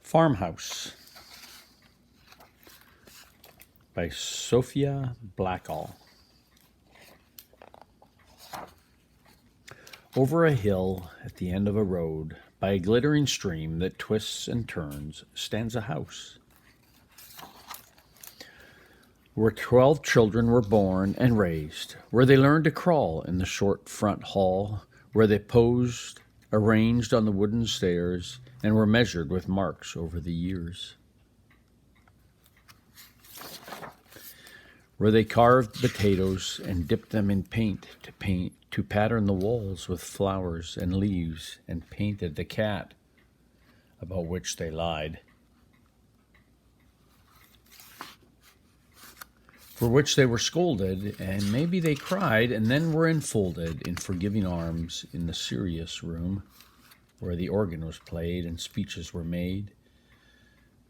Farmhouse by Sophie Blackall. Over a hill at the end of a road, by a glittering stream that twists and turns, stands a house where 12 children were born and raised, where they learned to crawl in the short front hall, where they posed, arranged on the wooden stairs, and were measured with marks over the years. Where they carved potatoes and dipped them in paint to pattern the walls with flowers and leaves, and painted the cat about which they lied, for which they were scolded, and maybe they cried, and then were enfolded in forgiving arms in the serious room where the organ was played and speeches were made.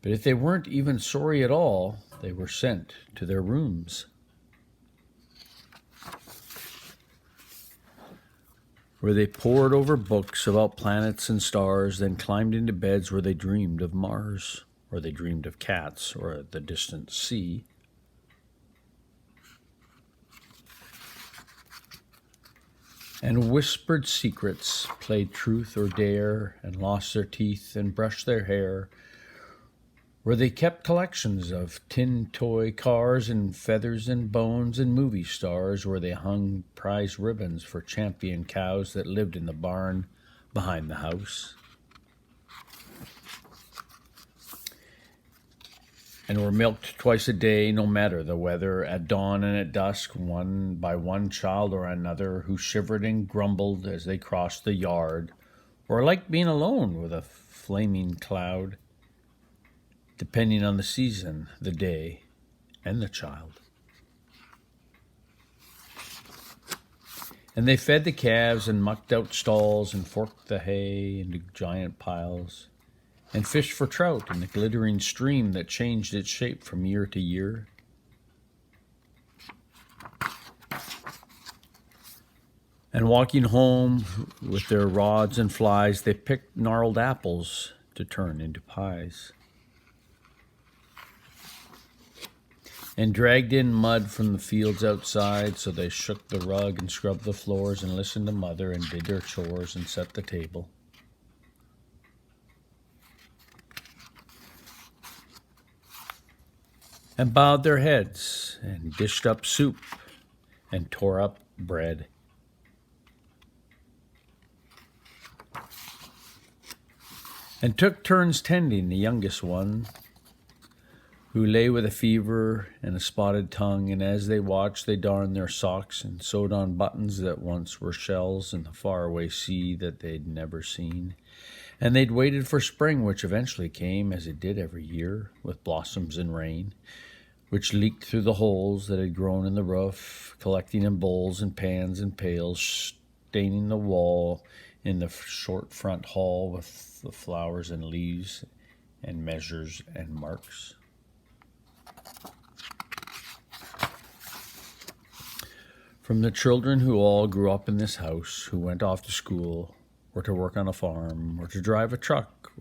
But if they weren't even sorry at all, they were sent to their rooms, where they pored over books about planets and stars, then climbed into beds where they dreamed of Mars, or they dreamed of cats, or the distant sea. And whispered secrets, played truth or dare, and lost their teeth and brushed their hair, where they kept collections of tin toy cars and feathers and bones and movie stars, where they hung prize ribbons for champion cows that lived in the barn behind the house, and were milked twice a day, no matter the weather, at dawn and at dusk, one by one child or another, who shivered and grumbled as they crossed the yard, or liked being alone with a flaming cloud, depending on the season, the day, and the child. And they fed the calves and mucked out stalls and forked the hay into giant piles, and fished for trout in the glittering stream that changed its shape from year to year. And walking home with their rods and flies, they picked gnarled apples to turn into pies, and dragged in mud from the fields outside, so they shook the rug and scrubbed the floors and listened to Mother and did their chores and set the table. And bowed their heads and dished up soup and tore up bread. And took turns tending the youngest one, who lay with a fever and a spotted tongue, and as they watched, they darned their socks and sewed on buttons that once were shells in the faraway sea that they'd never seen. And they'd waited for spring, which eventually came, as it did every year, with blossoms and rain, which leaked through the holes that had grown in the roof, collecting in bowls and pans and pails, staining the wall in the short front hall with the flowers and leaves and measures and marks. From the children who all grew up in this house, who went off to school, or to work on a farm, or to drive a truck,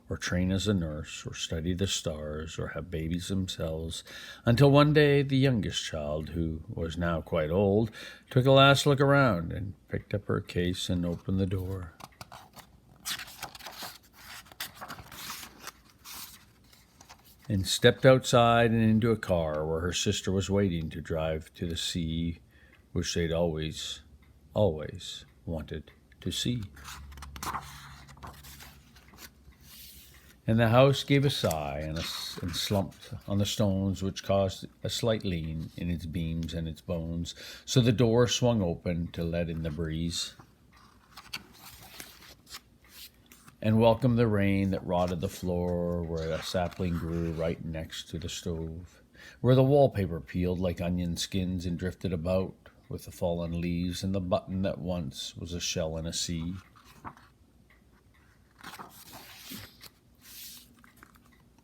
or train as a nurse, or study the stars, or have babies themselves, until one day the youngest child, who was now quite old, took a last look around and picked up her case and opened the door. And stepped outside and into a car where her sister was waiting to drive to the sea, which they'd always wanted to see. And the house gave a sigh and slumped on the stones, which caused a slight lean in its beams and its bones, so the door swung open to let in the breeze, and welcomed the rain that rotted the floor where a sapling grew right next to the stove, where the wallpaper peeled like onion skins and drifted about with the fallen leaves, and the button that once was a shell in a sea.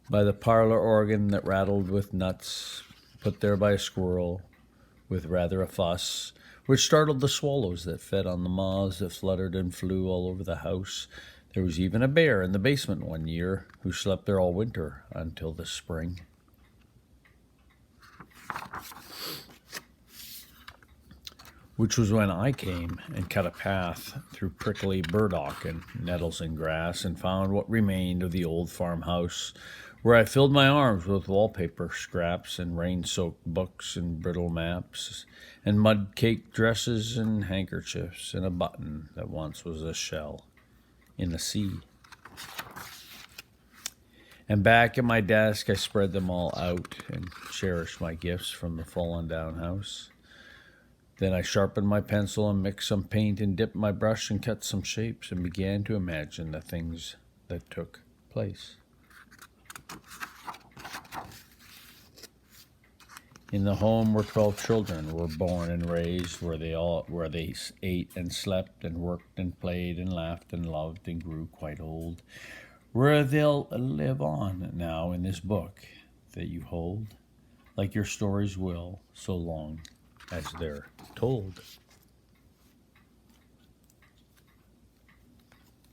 By the parlor organ that rattled with nuts, put there by a squirrel with rather a fuss, which startled the swallows that fed on the moths that fluttered and flew all over the house. There was even a bear in the basement one year who slept there all winter until the spring. Which was when I came and cut a path through prickly burdock and nettles and grass and found what remained of the old farmhouse, where I filled my arms with wallpaper scraps and rain-soaked books and brittle maps and mud-caked dresses and handkerchiefs and a button that once was a shell in the sea. And back at my desk I spread them all out and cherished my gifts from the fallen-down house. Then I sharpened my pencil and mixed some paint and dipped my brush and cut some shapes and began to imagine the things that took place. In the home where 12 children were born and raised, where they ate and slept and worked and played and laughed and loved and grew quite old, where they'll live on now in this book that you hold, like your stories will, so long as they're told.